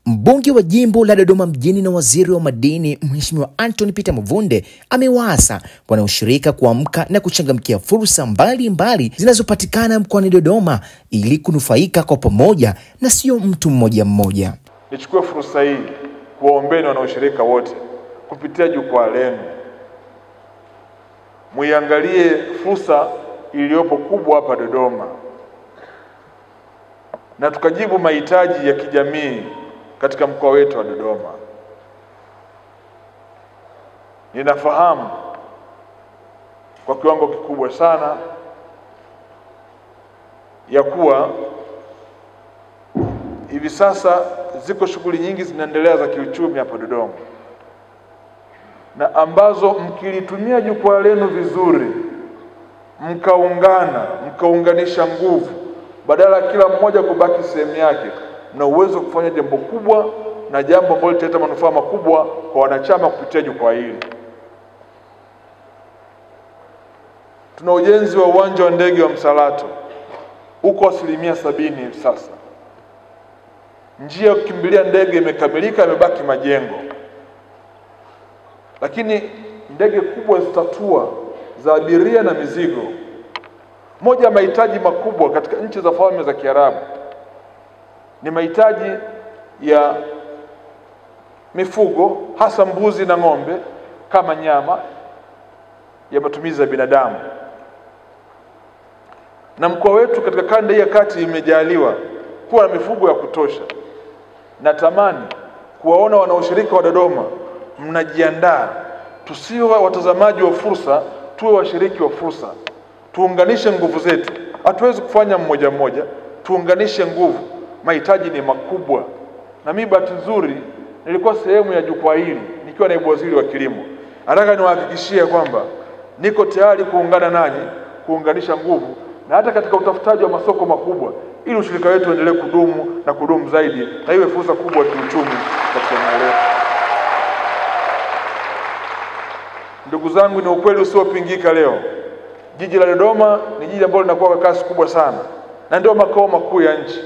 Mbunge wa jimbo la Dodoma mjini na waziri wa madini Mheshimiwa Anthony Peter Mavunde amewaasa wanaushirika kuamka na kuchangamkia fursa mbalimbali zinazopatikana mkoani Dodoma ili kunufaika kwa pamoja na sio mtu mmoja mmoja. Nichukue fursa hii kuwaombeni wanaushirika wote kupitia jukwaa lenu, muiangalie fursa iliyopo kubwa hapa Dodoma na tukajibu mahitaji ya kijamii katika mkoa wetu wa Dodoma. Ninafahamu kwa kiwango kikubwa sana ya kuwa hivi sasa ziko shughuli nyingi zinaendelea za kiuchumi hapa Dodoma, na ambazo mkilitumia jukwaa lenu vizuri, mkaunganisha nguvu, badala ya kila mmoja kubaki sehemu yake, na uwezo kufanya jambo kubwa na jambo ambalo litaleta manufaa makubwa kwa wanachama kupitia jukwaa hili. Tuna ujenzi wa uwanja wa ndege wa Msalato, uko 70% hivi sasa. Njia ya kukimbilia ndege imekamilika, imebaki majengo. Lakini ndege kubwa zitatua za abiria na mizigo. Moja ya mahitaji makubwa katika nchi za Falme za Kiarabu ni mahitaji ya mifugo, hasa mbuzi na ng'ombe, kama nyama ya matumizi ya binadamu. Na mkoa wetu katika kanda hii ya kati imejaliwa kuwa na mifugo ya kutosha. Natamani kuwaona wanaushirika wa Dodoma mnajiandaa, tusiwe watazamaji wa fursa, tuwe washiriki wa fursa. Tuunganishe nguvu zetu. Hatuwezi kufanya mmoja mmoja, tuunganishe nguvu. Mahitaji ni makubwa. Na mimi bahati nzuri nilikuwa sehemu ya jukwaa hili nikiwa naibu waziri wa kilimo. Nataka niwahakikishie kwamba niko tayari kuungana nanyi, kuunganisha nguvu, na hata katika utafutaji wa masoko makubwa, ili ushirika wetu uendelee kudumu na kudumu zaidi, na iwe fursa kubwa ya kiuchumi katika eneo letu. Ndugu zangu, ni ukweli usiopingika leo, jiji la Dodoma ni jiji ambalo linakuwa kwa kasi kubwa sana, na ndio makao makuu ya nchi.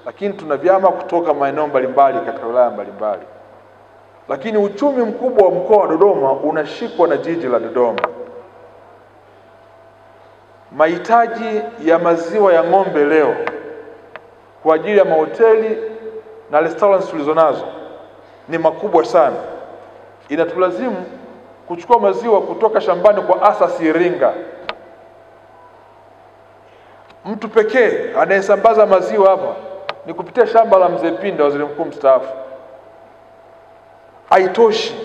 Lakini tuna vyama kutoka maeneo mbalimbali katika wilaya mbalimbali. Lakini uchumi mkubwa wa mkoa wa Dodoma unashikwa na jiji la Dodoma. Mahitaji ya maziwa ya ng'ombe leo kwa ajili ya mahoteli na restaurants tulizonazo ni makubwa sana. Inatulazimu kuchukua maziwa kutoka shambani kwa asasi Iringa. Mtu pekee anayesambaza maziwa hapa ni kupitia shamba la Mzee Pinda, waziri mkuu mstaafu. Haitoshi.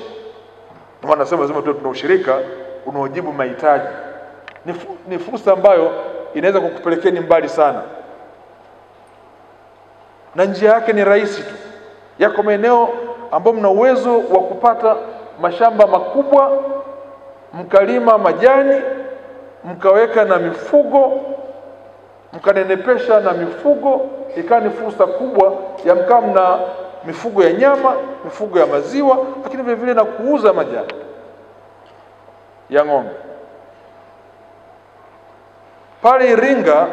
Ndio wanasema lazima tuwe tuna ushirika unaojibu mahitaji. Ni fursa ambayo inaweza kukupelekeni mbali sana. Na njia yake ni rahisi tu. Yako maeneo ambayo mna uwezo wa kupata mashamba makubwa, mkalima majani, mkaweka na mifugo, mkanenepesha na mifugo, ikawa ni fursa kubwa ya mna mifugo ya nyama, mifugo ya maziwa, lakini vile vile na kuuza majani ya ng'ombe. Pale Iringa,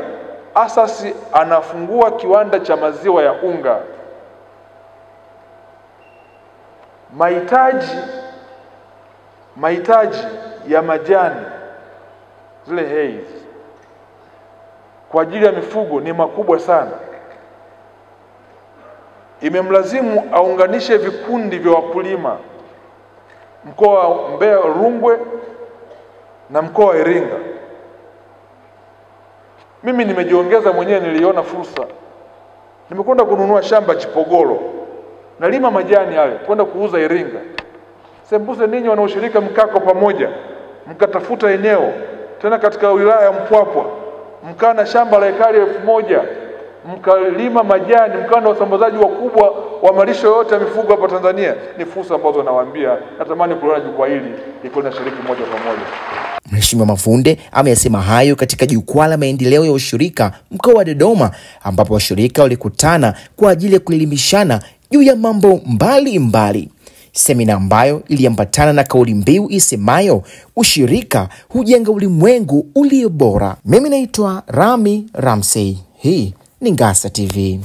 asasi anafungua kiwanda cha maziwa ya unga. Mahitaji ya majani, zile hay kwa ajili ya mifugo ni makubwa sana. Imemlazimu aunganishe vikundi vya wakulima mkoa wa Mbeya, Rungwe na mkoa wa Iringa. Mimi nimejiongeza mwenyewe, niliona fursa. Nimekwenda kununua shamba Chipogolo, nalima majani yale kwenda kuuza Iringa. Sembuse ninyi wanaoshirika mkako pamoja, mkatafuta eneo tena katika wilaya ya Mpwapwa, mkana shamba la ekari 1000, mkalima majani, mkana wasambazaji wakubwa wa malisho yote ya mifugo hapa Tanzania. Ni fursa ambazo nawaambia natamani kuona jukwaa hili liko na shiriki moja kwa moja. Mheshimiwa Mavunde ameyasema hayo katika jukwaa la maendeleo ya ushirika mkoa wa Dodoma, ambapo washirika walikutana kwa ajili ya kuelimishana juu ya mambo mbalimbali. semina ambayo iliambatana na kauli mbiu isemayo ushirika hujenga ulimwengu ulio bora. Mimi naitwa Rami Ramsey. Hii ni Ngasa TV.